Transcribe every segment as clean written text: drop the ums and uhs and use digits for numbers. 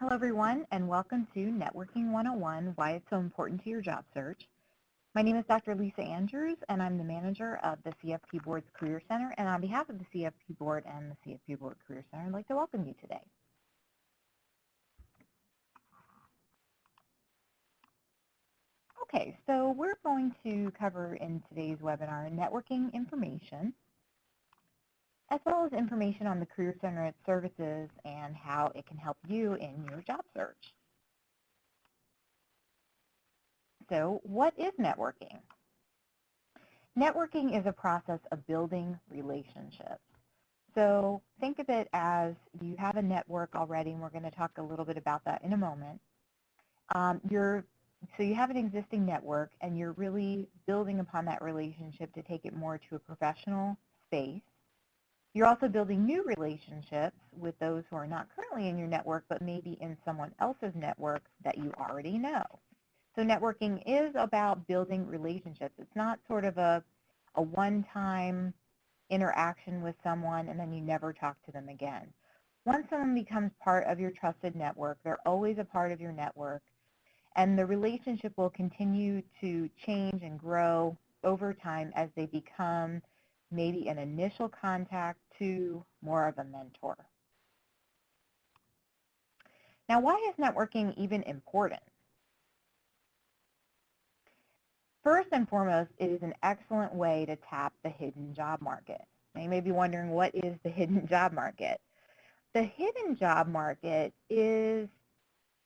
Hello everyone and welcome to Networking 101, Why It's So Important to Your Job Search. My name is Dr. Lisa Andrews and I'm the manager of the CFP Board's Career Center, and on behalf of the CFP Board and the CFP Board Career Center, I'd like to welcome you today. Okay, so we're going to cover in today's webinar networking information, as well as information on the Career Center, its services, and how it can help you in your job search. So what is networking? Networking is a process of building relationships. So think of it as you have a network already, and we're going to talk a little bit about that in a moment. So you have an existing network, and you're really building upon that relationship to take it more to a professional space. You're also building new relationships with those who are not currently in your network, but maybe in someone else's network that you already know. So networking is about building relationships. It's not sort of a one-time interaction with someone and then you never talk to them again. Once someone becomes part of your trusted network, they're always a part of your network, and the relationship will continue to change and grow over time as they become maybe an initial contact to more of a mentor. Now, why is networking even important? First and foremost, it is an excellent way to tap the hidden job market. Now, you may be wondering, what is the hidden job market? The hidden job market is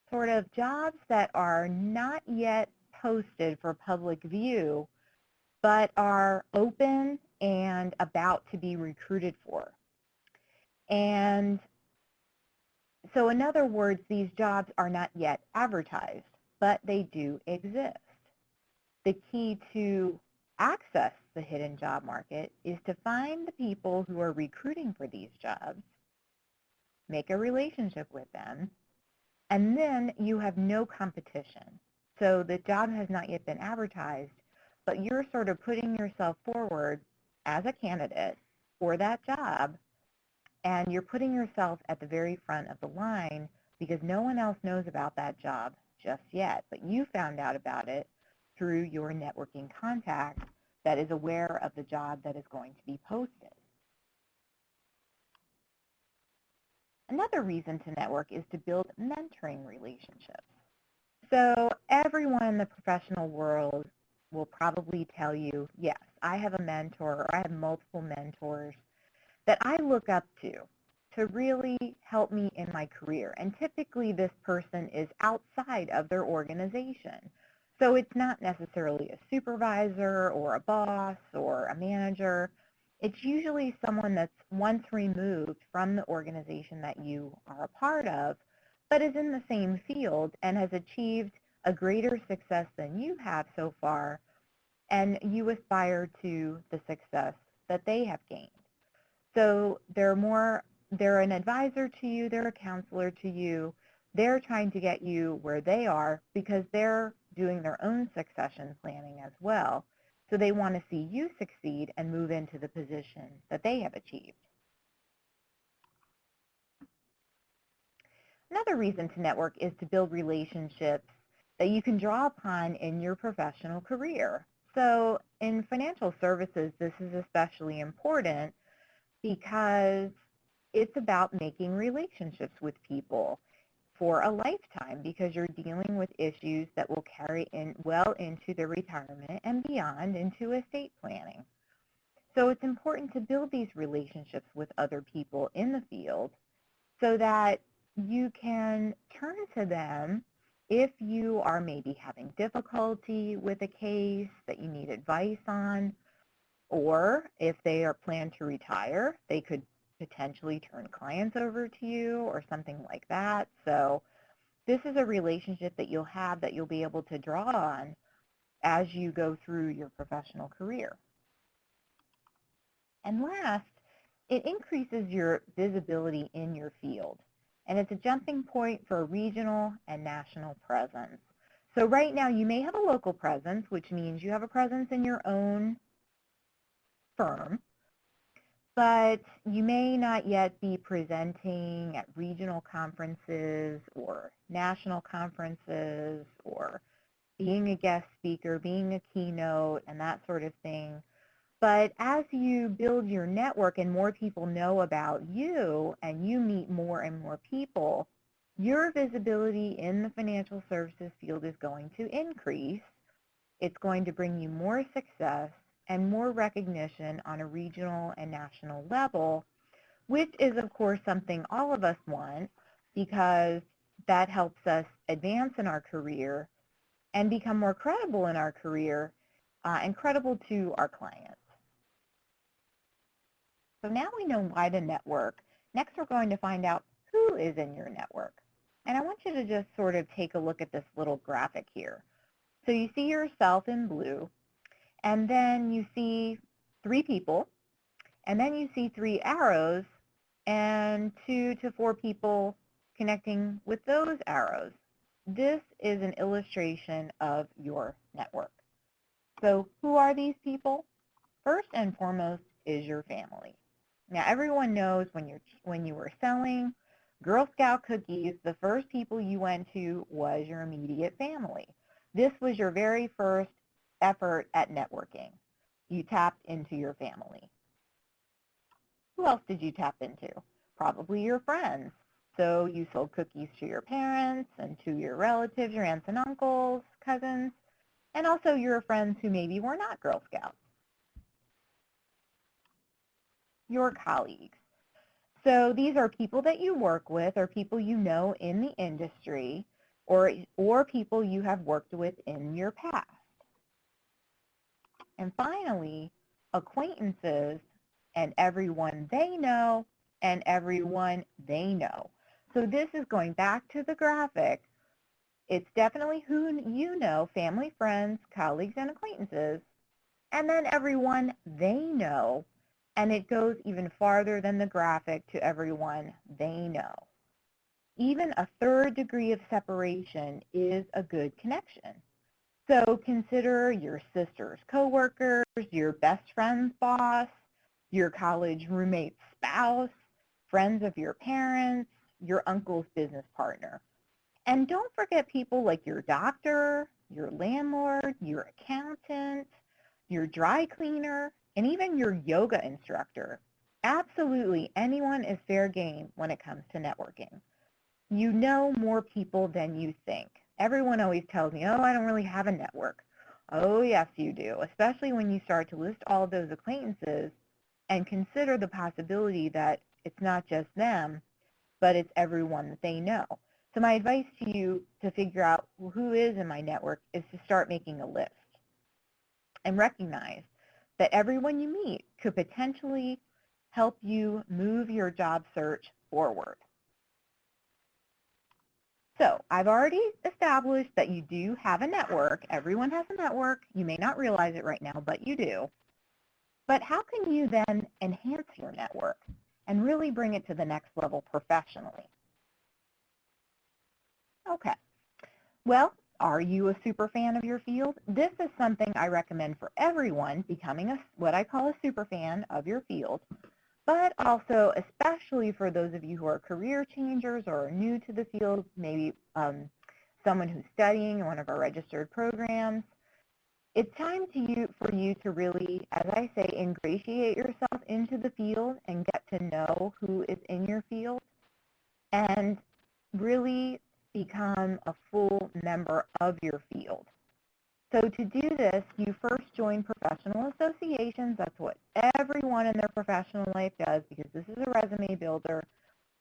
sort of jobs that are not yet posted for public view, but are open and about to be recruited for. And so in other words, these jobs are not yet advertised, but they do exist. The key to access the hidden job market is to find the people who are recruiting for these jobs, make a relationship with them, and then you have no competition. So the job has not yet been advertised, but you're sort of putting yourself forward as a candidate for that job, and you're putting yourself at the very front of the line because no one else knows about that job just yet, but you found out about it through your networking contact that is aware of the job that is going to be posted. Another reason to network is to build mentoring relationships. So everyone in the professional world will probably tell you, yes, I have a mentor or I have multiple mentors that I look up to really help me in my career. And typically this person is outside of their organization. So it's not necessarily a supervisor or a boss or a manager. It's usually someone that's once removed from the organization that you are a part of, but is in the same field and has achieved a greater success than you have so far, and you aspire to the success that they have gained. So they're an advisor to you, they're a counselor to you, they're trying to get you where they are because they're doing their own succession planning as well. So they want to see you succeed and move into the position that they have achieved. Another reason to network is to build relationships that you can draw upon in your professional career. So in financial services, this is especially important because it's about making relationships with people for a lifetime, because you're dealing with issues that will carry well into their retirement and beyond into estate planning. So it's important to build these relationships with other people in the field so that you can turn to them if you are maybe having difficulty with a case that you need advice on, or if they are planned to retire, they could potentially turn clients over to you or something like that. So this is a relationship that you'll have that you'll be able to draw on as you go through your professional career. And last, it increases your visibility in your field, and it's a jumping point for a regional and national presence. So right now you may have a local presence, which means you have a presence in your own firm, but you may not yet be presenting at regional conferences or national conferences or being a guest speaker, being a keynote, and that sort of thing. But as you build your network and more people know about you and you meet more and more people, your visibility in the financial services field is going to increase. It's going to bring you more success and more recognition on a regional and national level, which is, of course, something all of us want because that helps us advance in our career and become more credible in our career and credible to our clients. So now we know why to network. Next, we're going to find out who is in your network. And I want you to just sort of take a look at this little graphic here. So you see yourself in blue, and then you see 3 people, and then you see 3 arrows, and 2 to 4 people connecting with those arrows. This is an illustration of your network. So who are these people? First and foremost is your family. Now everyone knows when you were selling Girl Scout cookies, the first people you went to was your immediate family. This was your very first effort at networking. You tapped into your family. Who else did you tap into? Probably your friends. So you sold cookies to your parents and to your relatives, your aunts and uncles, cousins, and also your friends who maybe were not Girl Scouts. Your colleagues. So these are people that you work with or people you know in the industry or people you have worked with in your past. And finally, acquaintances and everyone they know and everyone they know. So this is going back to the graphic. It's definitely who you know, family, friends, colleagues, and acquaintances, and then everyone they know. And it goes even farther than the graphic to everyone they know. Even a third degree of separation is a good connection. So consider your sister's coworkers, your best friend's boss, your college roommate's spouse, friends of your parents, your uncle's business partner. And don't forget people like your doctor, your landlord, your accountant, your dry cleaner, and even your yoga instructor. Absolutely anyone is fair game when it comes to networking. You know more people than you think. Everyone always tells me, oh, I don't really have a network. Oh, yes, you do, especially when you start to list all of those acquaintances and consider the possibility that it's not just them, but it's everyone that they know. So my advice to you to figure out who is in my network is to start making a list and recognize that everyone you meet could potentially help you move your job search forward. So I've already established that you do have a network. Everyone has a network. You may not realize it right now, but you do. But how can you then enhance your network and really bring it to the next level professionally? Okay. Well, are you a super fan of your field? This is something I recommend for everyone becoming what I call a super fan of your field, but also especially for those of you who are career changers or are new to the field, maybe someone who's studying in one of our registered programs. It's time for you to really, as I say, ingratiate yourself into the field and get to know who is in your field and really become a full member of your field. So to do this, you first join professional associations. That's what everyone in their professional life does because this is a resume builder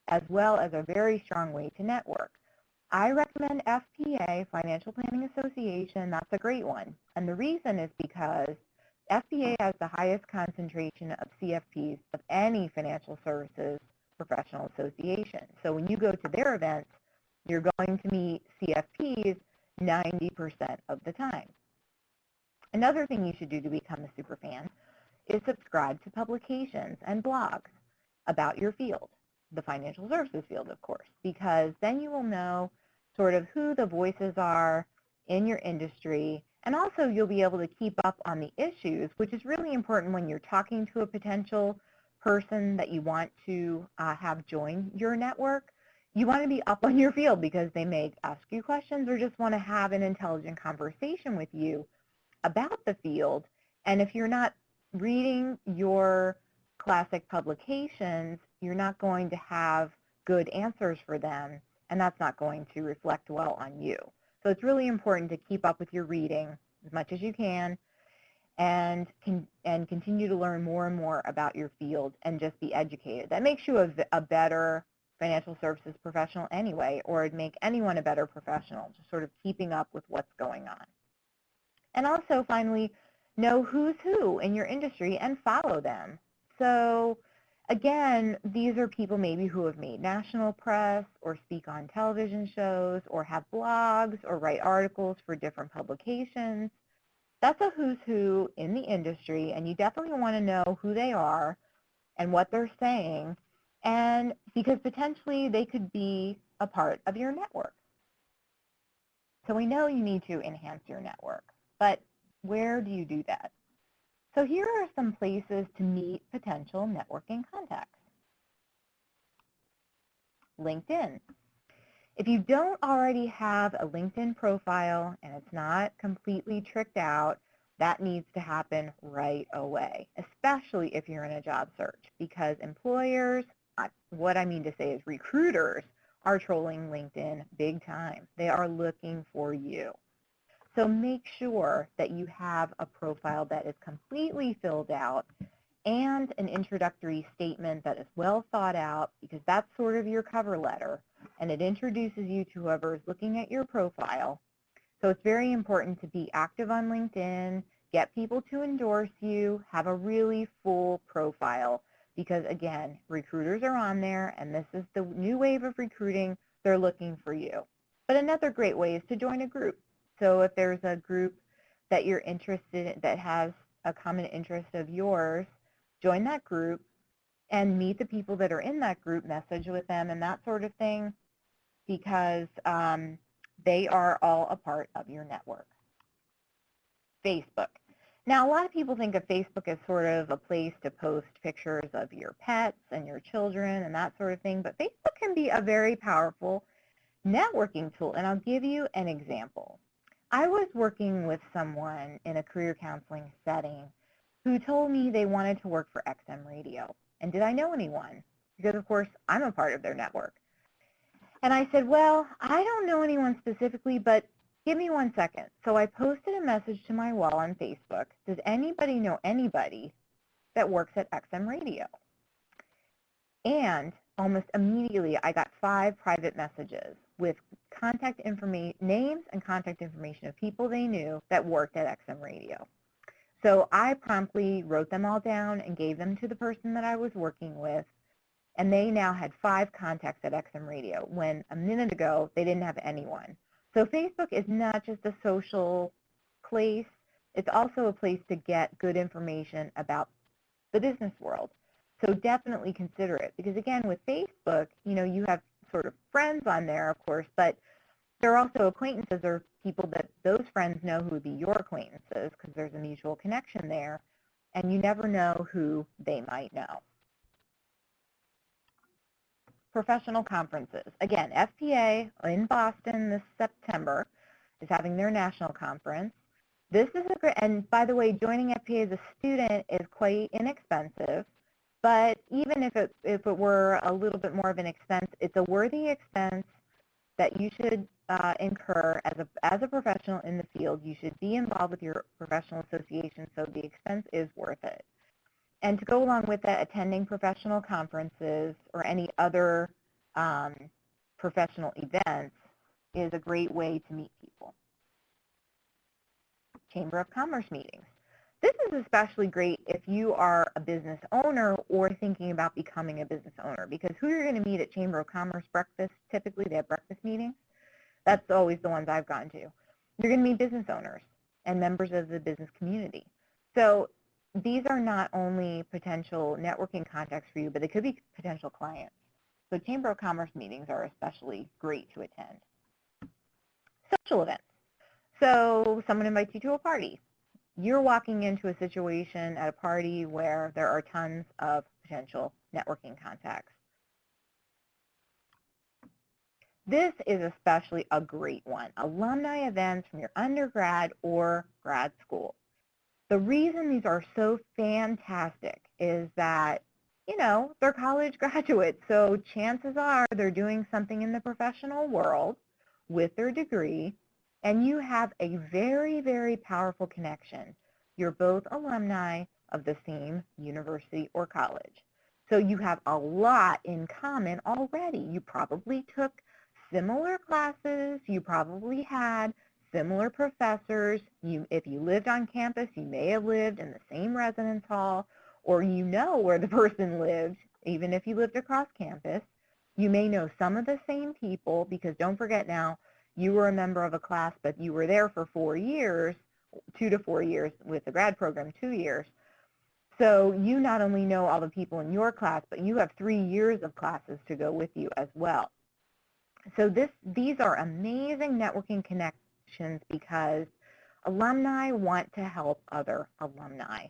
as well as a very strong way to network. I recommend FPA, Financial Planning Association. That's a great one. And the reason is because FPA has the highest concentration of CFPs of any financial services professional association. So when you go to their events, you're going to meet CFPs 90% of the time. Another thing you should do to become a superfan is subscribe to publications and blogs about your field, the financial services field, of course, because then you will know sort of who the voices are in your industry, and also you'll be able to keep up on the issues, which is really important when you're talking to a potential person that you want to have join your network, you want to be up on your field because they may ask you questions or just want to have an intelligent conversation with you about the field. And if you're not reading your classic publications, you're not going to have good answers for them, and that's not going to reflect well on you. So it's really important to keep up with your reading as much as you can and continue to learn more and more about your field and just be educated. That makes you a better financial services professional anyway, or it'd make anyone a better professional, just sort of keeping up with what's going on. And also, finally, know who's who in your industry and follow them. So again, these are people maybe who have made national press or speak on television shows or have blogs or write articles for different publications. That's a who's who in the industry, and you definitely want to know who they are and what they're saying, and because potentially they could be a part of your network. So we know you need to enhance your network, but where do you do that? So here are some places to meet potential networking contacts. LinkedIn. If you don't already have a LinkedIn profile and it's not completely tricked out, that needs to happen right away, especially if you're in a job search, because employers, what I mean to say is recruiters, are trolling LinkedIn big time. They are looking for you. So make sure that you have a profile that is completely filled out and an introductory statement that is well thought out, because that's sort of your cover letter, and it introduces you to whoever is looking at your profile. So it's very important to be active on LinkedIn, get people to endorse you, have a really full profile, because again, recruiters are on there, and this is the new wave of recruiting. They're looking for you. But another great way is to join a group. So if there's a group that you're interested in that has a common interest of yours, join that group and meet the people that are in that group, message with them and that sort of thing, because they are all a part of your network. Facebook. Now, a lot of people think of Facebook as sort of a place to post pictures of your pets and your children and that sort of thing, but Facebook can be a very powerful networking tool, and I'll give you an example. I was working with someone in a career counseling setting who told me they wanted to work for XM Radio. And did I know anyone? Because, of course, I'm a part of their network. And I said, well, I don't know anyone specifically, but give me 1 second. So I posted a message to my wall on Facebook. Does anybody know anybody that works at XM Radio? And almost immediately, I got 5 private messages with contact information, names and contact information of people they knew that worked at XM Radio. So I promptly wrote them all down and gave them to the person that I was working with, and they now had 5 contacts at XM Radio, when a minute ago they didn't have anyone. So Facebook is not just a social place, it's also a place to get good information about the business world. So definitely consider it, because again, with Facebook, you know, you have sort of friends on there, of course, but there are also acquaintances or people that those friends know who would be your acquaintances, because there's a mutual connection there, and you never know who they might know. Professional conferences. Again, FPA in Boston this September is having their national conference. This is a great, and by the way, joining FPA as a student is quite inexpensive, but even if it were a little bit more of an expense, it's a worthy expense that you should incur as a professional in the field. You should be involved with your professional association, so the expense is worth it. And to go along with that, attending professional conferences or any other professional events is a great way to meet people. Chamber of Commerce meetings. This is especially great if you are a business owner or thinking about becoming a business owner, because who you're going to meet at Chamber of Commerce breakfast, typically they have breakfast meetings. That's always the ones I've gone to. You're going to meet business owners and members of the business community. So these are not only potential networking contacts for you, but they could be potential clients. So Chamber of Commerce meetings are especially great to attend. Social events. So someone invites you to a party. You're walking into a situation at a party where there are tons of potential networking contacts. This is especially a great one, alumni events from your undergrad or grad school. The reason these are so fantastic is that, you know, they're college graduates, so chances are they're doing something in the professional world with their degree, and you have a very, very powerful connection. You're both alumni of the same university or college. So you have a lot in common already. You probably took similar classes. You probably had similar professors. If you lived on campus, you may have lived in the same residence hall, or you know where the person lived, even if you lived across campus. You may know some of the same people, because don't forget now, you were a member of a class, but you were there for 4 years, 2 to 4 years, with the grad program, 2 years. So you not only know all the people in your class, but you have 3 years of classes to go with you as well. So these are amazing networking connections because alumni want to help other alumni.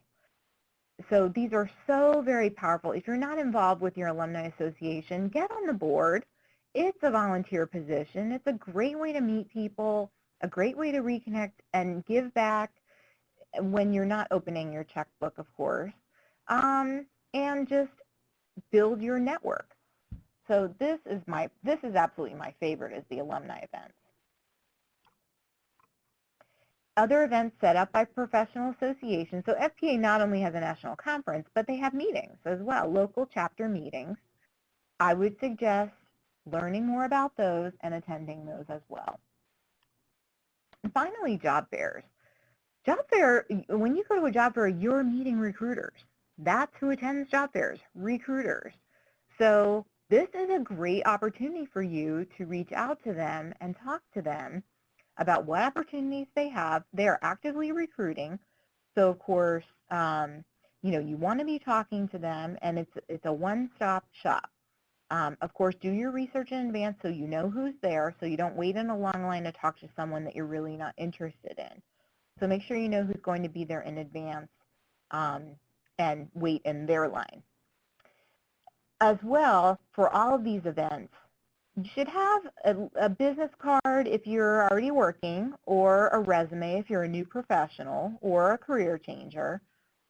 So these are so very powerful. If you're not involved with your alumni association, get on the board. It's a volunteer position. It's a great way to meet people, a great way to reconnect and give back when you're not opening your checkbook, of course, and just build your network. So this is absolutely my favorite, is the alumni events. Other events set up by professional associations. So FPA not only has a national conference, but they have meetings as well, local chapter meetings. I would suggest learning more about those and attending those as well. And finally, job fairs. Job fair, when you go to a job fair, you're meeting recruiters. That's who attends job fairs, recruiters. So this is a great opportunity for you to reach out to them and talk to them about what opportunities they have. They are actively recruiting. So of course, you know, you want to be talking to them, and it's a one-stop shop. Of course, do your research in advance so you know who's there, so you don't wait in a long line to talk to someone that you're really not interested in. So make sure you know who's going to be there in advance, and wait in their line. As well, for all of these events, you should have a business card if you're already working, or a resume if you're a new professional or a career changer.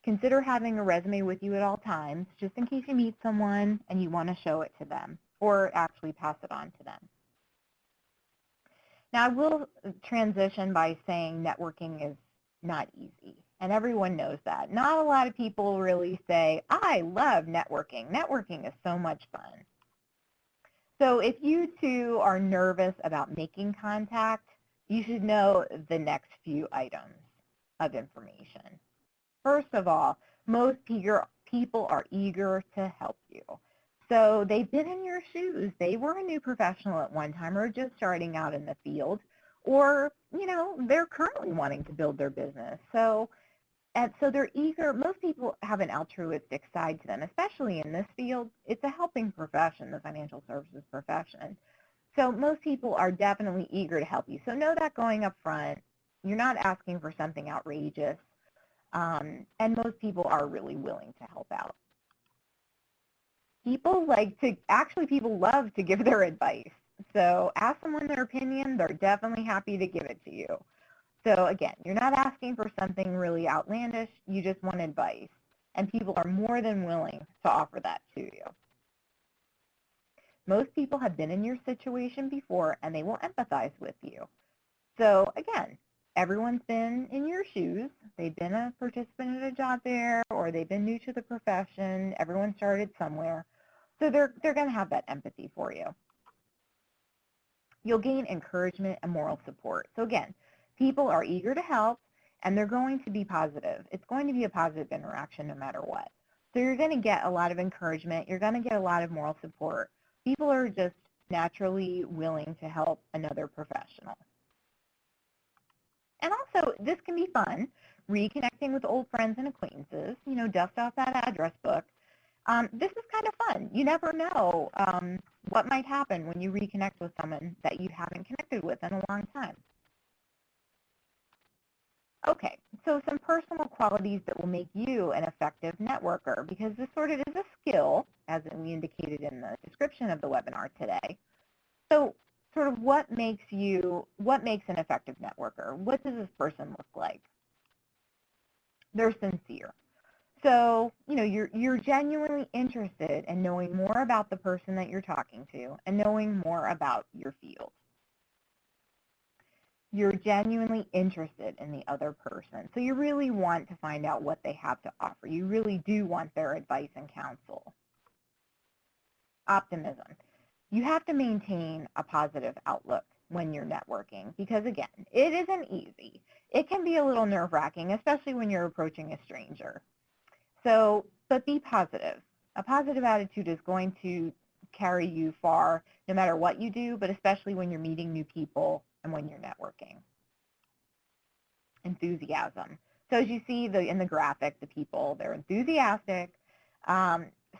Consider having a resume with you at all times, just in case you meet someone and you want to show it to them, or actually pass it on to them. Now, I will transition by saying networking is not easy, and everyone knows that. Not a lot of people really say, I love networking. Networking is so much fun. So if you too are nervous about making contact, you should know the next few items of information. First of all, most people are eager to help you. So they've been in your shoes. They were a new professional at one time, or just starting out in the field, or, you know, they're currently wanting to build their business. So they're eager. Most people have an altruistic side to them, especially in this field. It's a helping profession, the financial services profession. So most people are definitely eager to help you. So know that going up front. You're not asking for something outrageous. And most people are really willing to help out. People love to give their advice. So ask someone their opinion. They're definitely happy to give it to you. So again, you're not asking for something really outlandish. You just want advice. And people are more than willing to offer that to you. Most people have been in your situation before, and they will empathize with you. So again, everyone's been in your shoes. They've been a participant at a job fair, or they've been new to the profession. Everyone started somewhere. So they're going to have that empathy for you. You'll gain encouragement and moral support. So again, people are eager to help, and they're going to be positive. It's going to be a positive interaction no matter what. So you're going to get a lot of encouragement. You're going to get a lot of moral support. People are just naturally willing to help another professional. And also, this can be fun, reconnecting with old friends and acquaintances, you know, dust off that address book. This is kind of fun. You never know what might happen when you reconnect with someone that you haven't connected with in a long time. Okay, So some personal qualities that will make you an effective networker, because this sort of is a skill, as we indicated in the description of the webinar today. So sort of what makes an effective networker? What does this person look like? They're sincere. So, you're genuinely interested in knowing more about the person that you're talking to and knowing more about your field. You're genuinely interested in the other person. So you really want to find out what they have to offer. You really do want their advice and counsel. Optimism. You have to maintain a positive outlook when you're networking because, again, it isn't easy. It can be a little nerve-wracking, especially when you're approaching a stranger. So, but be positive. A positive attitude is going to carry you far no matter what you do, but especially when you're meeting new people and when you're networking. Enthusiasm. So as you see in the graphic, the people, they're enthusiastic.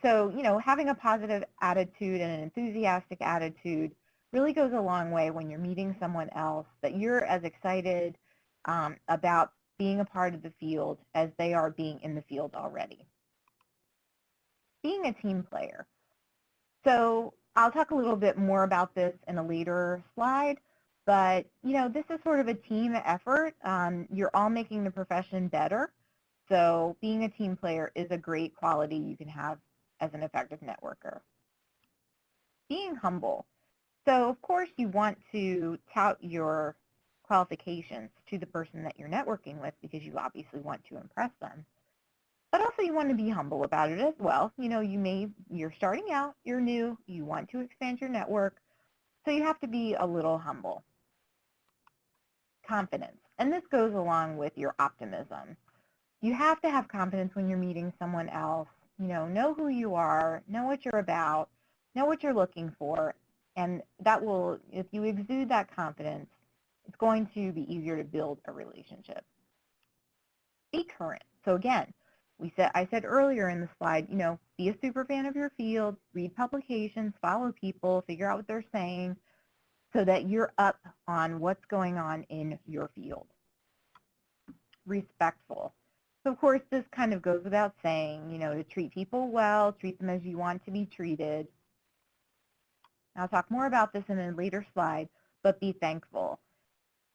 So, having a positive attitude and an enthusiastic attitude really goes a long way when you're meeting someone else, that you're as excited about being a part of the field as they are being in the field already. Being a team player. So I'll talk a little bit more about this in a later slide, but this is sort of a team effort. You're all making the profession better. So being a team player is a great quality you can have as an effective networker. Being humble. So of course you want to tout your qualifications to the person that you're networking with because you obviously want to impress them. But also you want to be humble about it as well. You're starting out, you're new, you want to expand your network, so you have to be a little humble. Confidence. And this goes along with your optimism. You have to have confidence when you're meeting someone else. Know who you are, know what you're about, know what you're looking for, and that will, if you exude that confidence, it's going to be easier to build a relationship. Be current. So again, I said earlier in the slide, be a super fan of your field, read publications, follow people, figure out what they're saying so that you're up on what's going on in your field. Respectful. So of course, this kind of goes without saying, to treat people well, treat them as you want to be treated. I'll talk more about this in a later slide, but be thankful.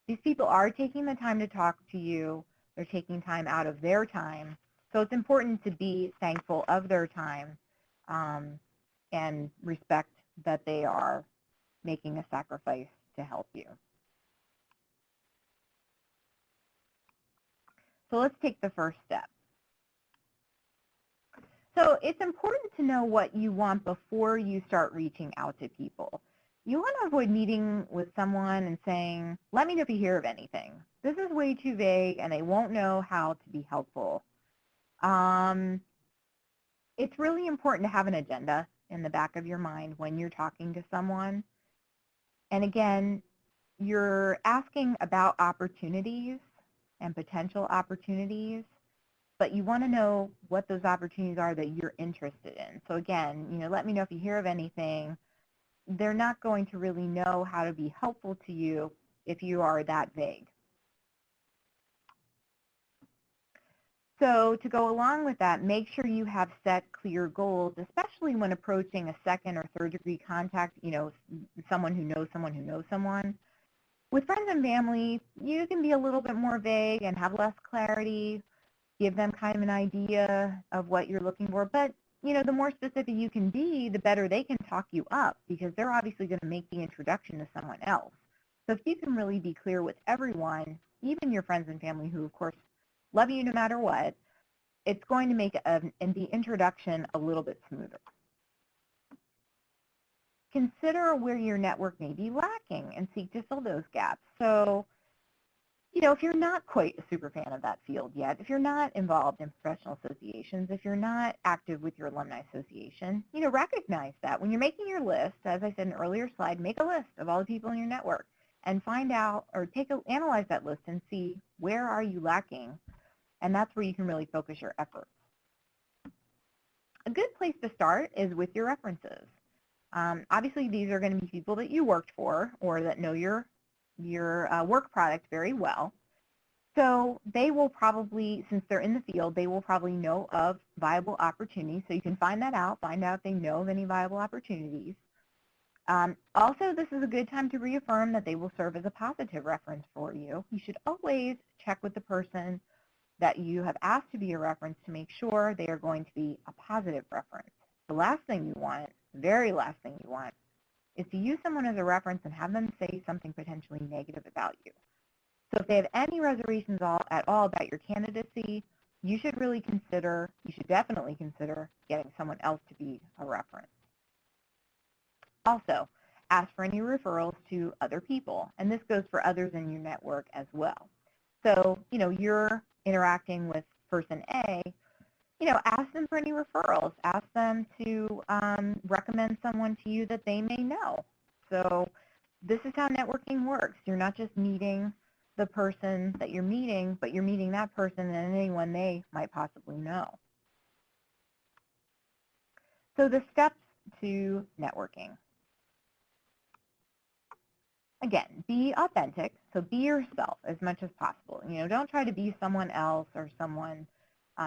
These people are taking the time to talk to you. They're taking time out of their time. So it's important to be thankful of their time and respect that they are making a sacrifice to help you. So let's take the first step. So it's important to know what you want before you start reaching out to people. You want to avoid meeting with someone and saying, let me know if you hear of anything. This is way too vague and they won't know how to be helpful. It's really important to have an agenda in the back of your mind when you're talking to someone. And again, you're asking about opportunities and potential opportunities, but you want to know what those opportunities are that you're interested in. So again, let me know if you hear of anything. They're not going to really know how to be helpful to you if you are that vague. So to go along with that, make sure you have set clear goals, especially when approaching a second or third degree contact, someone who knows someone who knows someone. With friends and family, you can be a little bit more vague and have less clarity, give them kind of an idea of what you're looking for. But, the more specific you can be, the better they can talk you up because they're obviously going to make the introduction to someone else. So if you can really be clear with everyone, even your friends and family who, of course, love you no matter what, it's going to make the introduction a little bit smoother. Consider where your network may be lacking and seek to fill those gaps. So, if you're not quite a super fan of that field yet, if you're not involved in professional associations, if you're not active with your alumni association, recognize that. When you're making your list, as I said in an earlier slide, make a list of all the people in your network and find out or analyze that list and see where are you lacking. And that's where you can really focus your efforts. A good place to start is with your references. Obviously, these are going to be people that you worked for or that know your work product very well. So they will probably, since they're in the field, they will probably know of viable opportunities. So you can find that out, find out if they know of any viable opportunities. Also, this is a good time to reaffirm that they will serve as a positive reference for you. You should always check with the person that you have asked to be a reference to make sure they are going to be a positive reference. The last thing you want, the very last thing you want, is to use someone as a reference and have them say something potentially negative about you. So if they have any reservations at all about your candidacy, you should definitely consider getting someone else to be a reference. Also, ask for any referrals to other people, and this goes for others in your network as well. So, you're interacting with person A, ask them for any referrals. Ask them to recommend someone to you that they may know. So this is how networking works. You're not just meeting the person that you're meeting, but you're meeting that person and anyone they might possibly know. So the steps to networking. Again, be authentic, so be yourself as much as possible. Don't try to be someone else or someone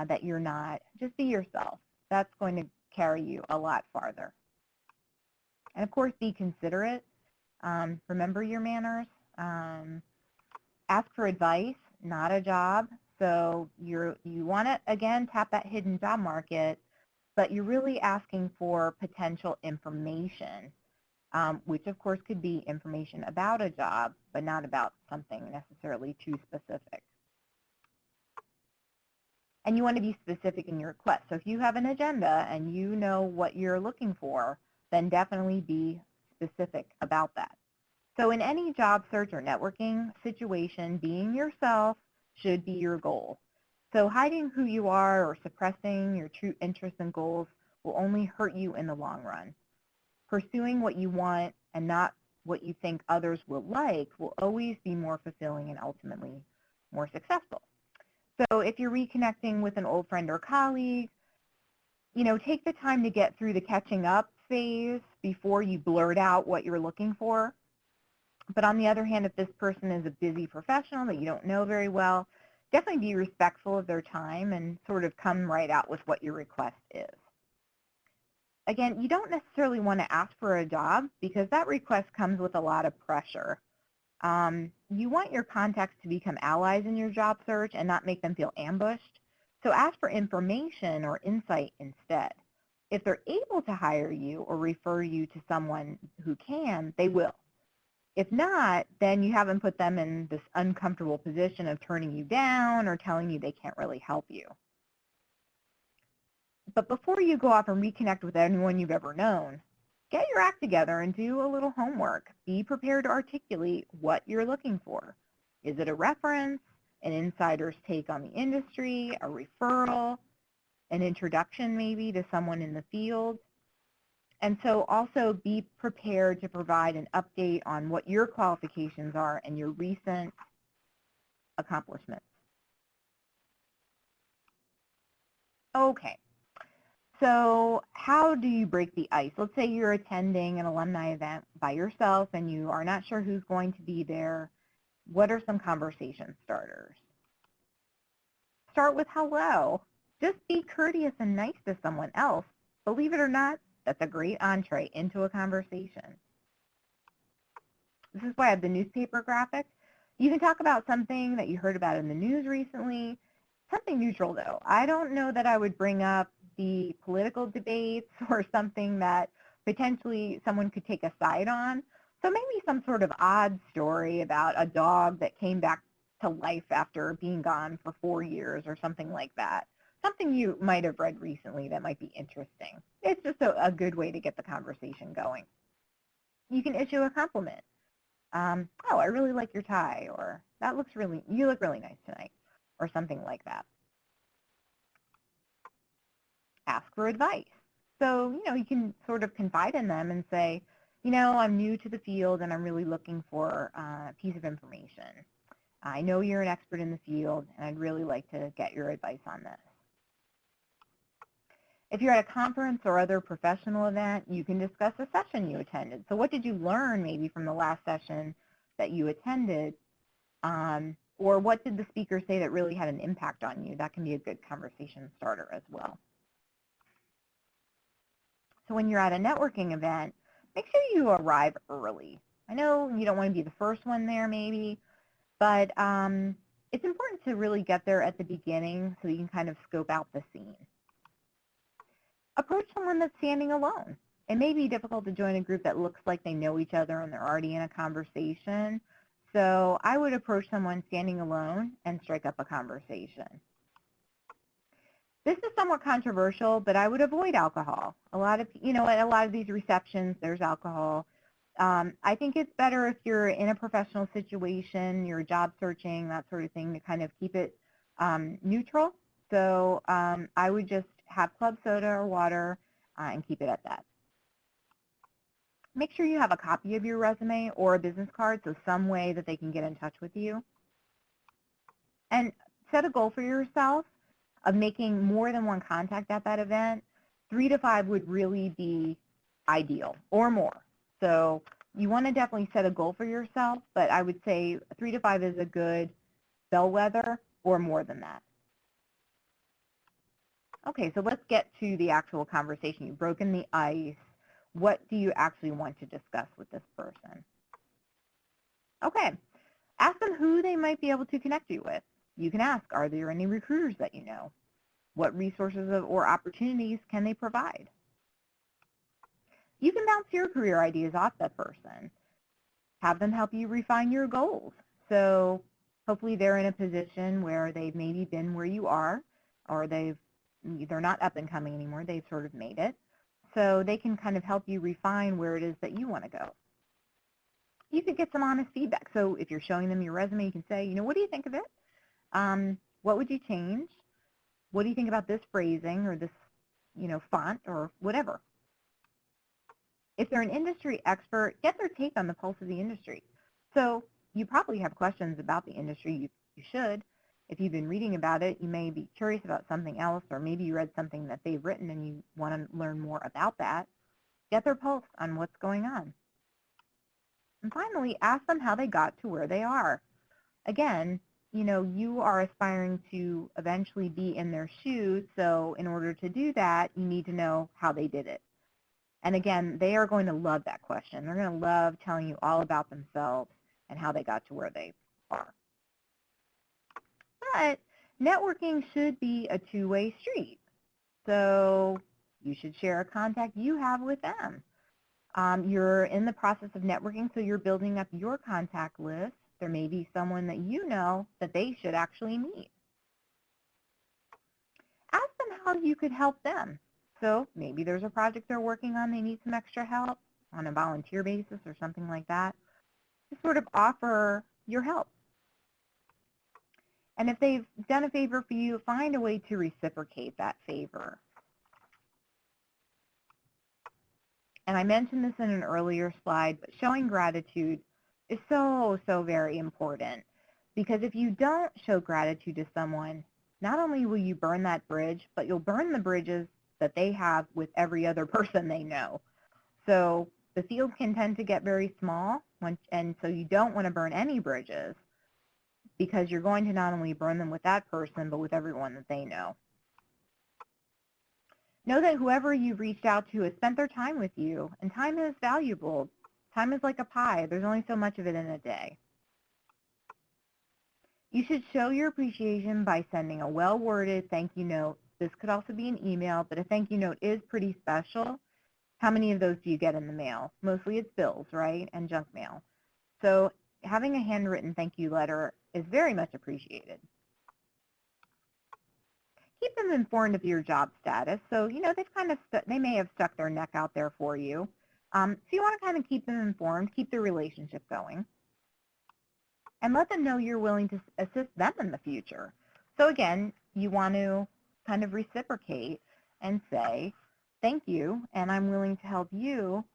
that you're not. Just be yourself. That's going to carry you a lot farther. And of course, be considerate. Remember your manners. Ask for advice, not a job. So you want to, again, tap that hidden job market, but you're really asking for potential information. Which of course could be information about a job, but not about something necessarily too specific. And you want to be specific in your request. So if you have an agenda and you know what you're looking for, then definitely be specific about that. So in any job search or networking situation, being yourself should be your goal. So hiding who you are or suppressing your true interests and goals will only hurt you in the long run. Pursuing what you want and not what you think others will like will always be more fulfilling and ultimately more successful. So if you're reconnecting with an old friend or colleague, take the time to get through the catching up phase before you blurt out what you're looking for. But on the other hand, if this person is a busy professional that you don't know very well, definitely be respectful of their time and sort of come right out with what your request is. Again, you don't necessarily want to ask for a job because that request comes with a lot of pressure. You want your contacts to become allies in your job search and not make them feel ambushed. So ask for information or insight instead. If they're able to hire you or refer you to someone who can, they will. If not, then you haven't put them in this uncomfortable position of turning you down or telling you they can't really help you. But before you go off and reconnect with anyone you've ever known, get your act together and do a little homework. Be prepared to articulate what you're looking for. Is it a reference, an insider's take on the industry, a referral, an introduction maybe to someone in the field? And so also be prepared to provide an update on what your qualifications are and your recent accomplishments. Okay. So how do you break the ice? Let's say you're attending an alumni event by yourself and you are not sure who's going to be there. What are some conversation starters? Start with hello. Just be courteous and nice to someone else. Believe it or not, that's a great entree into a conversation. This is why I have the newspaper graphic. You can talk about something that you heard about in the news recently. Something neutral though. I don't know that I would bring up the political debates or something that potentially someone could take a side on. So maybe some sort of odd story about a dog that came back to life after being gone for 4 years or something like that. Something you might have read recently that might be interesting. It's just a good way to get the conversation going. You can issue a compliment. Oh, I really like your tie, or you look really nice tonight, or something like that. Ask for advice. So, you can sort of confide in them and say, I'm new to the field and I'm really looking for a piece of information. I know you're an expert in the field and I'd really like to get your advice on this. If you're at a conference or other professional event, you can discuss a session you attended. So what did you learn maybe from the last session that you attended? Or what did the speaker say that really had an impact on you? That can be a good conversation starter as well. So when you're at a networking event, make sure you arrive early. I know you don't want to be the first one there maybe, but it's important to really get there at the beginning so you can kind of scope out the scene. Approach someone that's standing alone. It may be difficult to join a group that looks like they know each other and they're already in a conversation. So I would approach someone standing alone and strike up a conversation. This is somewhat controversial, but I would avoid alcohol. At a lot of these receptions, there's alcohol. I think it's better if you're in a professional situation, you're job searching, that sort of thing, to kind of keep it neutral. So I would just have club soda or water and keep it at that. Make sure you have a copy of your resume or a business card, so some way that they can get in touch with you. And set a goal for yourself of making more than one contact at that event. 3 to 5 would really be ideal, or more. So you want to definitely set a goal for yourself, but I would say 3 to 5 is a good bellwether, or more than that. Okay, so let's get to the actual conversation. You've broken the ice. What do you actually want to discuss with this person? Okay, ask them who they might be able to connect you with. You can ask, are there any recruiters that you know? What resources or opportunities can they provide? You can bounce your career ideas off that person. Have them help you refine your goals. So hopefully they're in a position where they've maybe been where you are, or they're not up and coming anymore, they've sort of made it. So they can kind of help you refine where it is that you want to go. You could get some honest feedback. So if you're showing them your resume, you can say, what do you think of it? What would you change? What do you think about this phrasing or this, font or whatever? If they're an industry expert, get their take on the pulse of the industry. So you probably have questions about the industry. You should. If you've been reading about it, you may be curious about something else, or maybe you read something that they've written and you want to learn more about that. Get their pulse on what's going on. And finally, ask them how they got to where they are. Again, you are aspiring to eventually be in their shoes, so in order to do that, you need to know how they did it. And again, they are going to love that question. They're going to love telling you all about themselves and how they got to where they are. But networking should be a two-way street. So you should share a contact you have with them. You're in the process of networking, so you're building up your contact list. There may be someone that you know that they should actually meet. Ask them how you could help them. So maybe there's a project they're working on, they need some extra help on a volunteer basis or something like that. Just sort of offer your help. And if they've done a favor for you, find a way to reciprocate that favor. And I mentioned this in an earlier slide, but showing gratitude is so, so very important. Because if you don't show gratitude to someone, not only will you burn that bridge, but you'll burn the bridges that they have with every other person they know. So the field can tend to get very small, and so you don't want to burn any bridges, because you're going to not only burn them with that person, but with everyone that they know. Know that whoever you've reached out to has spent their time with you, and time is valuable. Time is like a pie. There's only so much of it in a day. You should show your appreciation by sending a well-worded thank you note. This could also be an email, but a thank you note is pretty special. How many of those do you get in the mail? Mostly it's bills, right, and junk mail. So having a handwritten thank you letter is very much appreciated. Keep them informed of your job status. So, they may have stuck their neck out there for you. So you want to kind of keep them informed, keep the relationship going. And let them know you're willing to assist them in the future. So again, you want to kind of reciprocate and say, thank you, and I'm willing to help you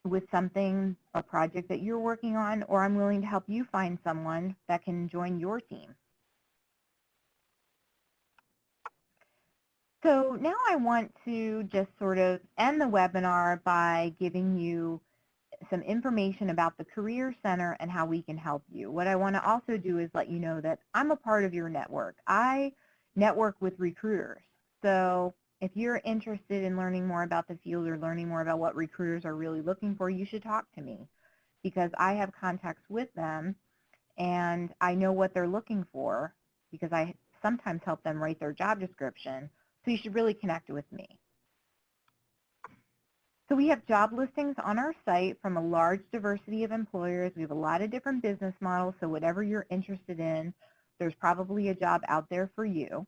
with something, a project that you're working on, or I'm willing to help you find someone that can join your team. So now I want to just sort of end the webinar by giving you some information about the Career Center and how we can help you. What I want to also do is let you know that I'm a part of your network. I network with recruiters. So if you're interested in learning more about the field or learning more about what recruiters are really looking for, you should talk to me because I have contacts with them and I know what they're looking for because I sometimes help them write their job description. So you should really connect with me. So we have job listings on our site from a large diversity of employers. We have a lot of different business models, so whatever you're interested in, there's probably a job out there for you.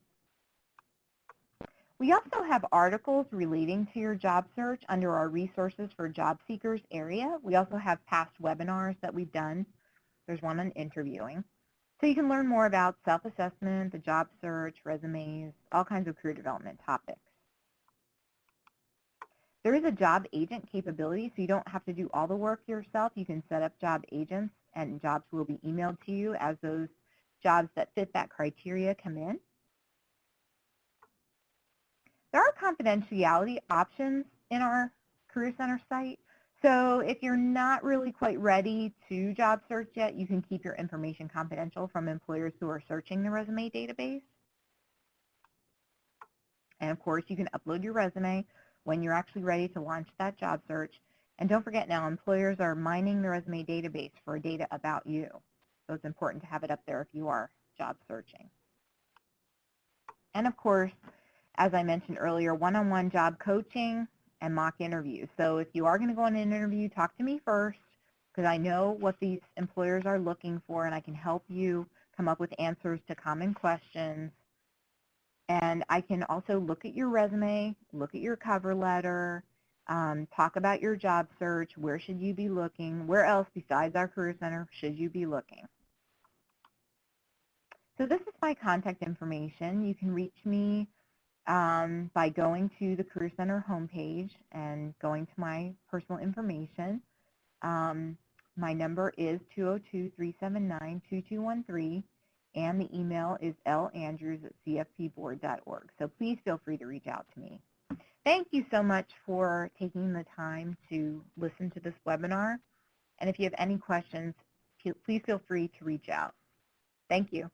We also have articles relating to your job search under our resources for job seekers area. We also have past webinars that we've done. There's one on interviewing. So you can learn more about self-assessment, the job search, resumes, all kinds of career development topics. There is a job agent capability, so you don't have to do all the work yourself. You can set up job agents, and jobs will be emailed to you as those jobs that fit that criteria come in. There are confidentiality options in our Career Center site. So if you're not really quite ready to job search yet, you can keep your information confidential from employers who are searching the resume database. And of course, you can upload your resume when you're actually ready to launch that job search. And don't forget now, employers are mining the resume database for data about you. So it's important to have it up there if you are job searching. And of course, as I mentioned earlier, one-on-one job coaching and mock interviews. So if you are going to go on an interview, talk to me first because I know what these employers are looking for and I can help you come up with answers to common questions. And I can also look at your resume, look at your cover letter, talk about your job search, where should you be looking, where else besides our Career Center should you be looking. So this is my contact information. You can reach me by going to the Career Center homepage and going to my personal information. My number is 202-379-2213. And the email is landrews@cfpboard.org. So please feel free to reach out to me. Thank you so much for taking the time to listen to this webinar. And if you have any questions, please feel free to reach out. Thank you.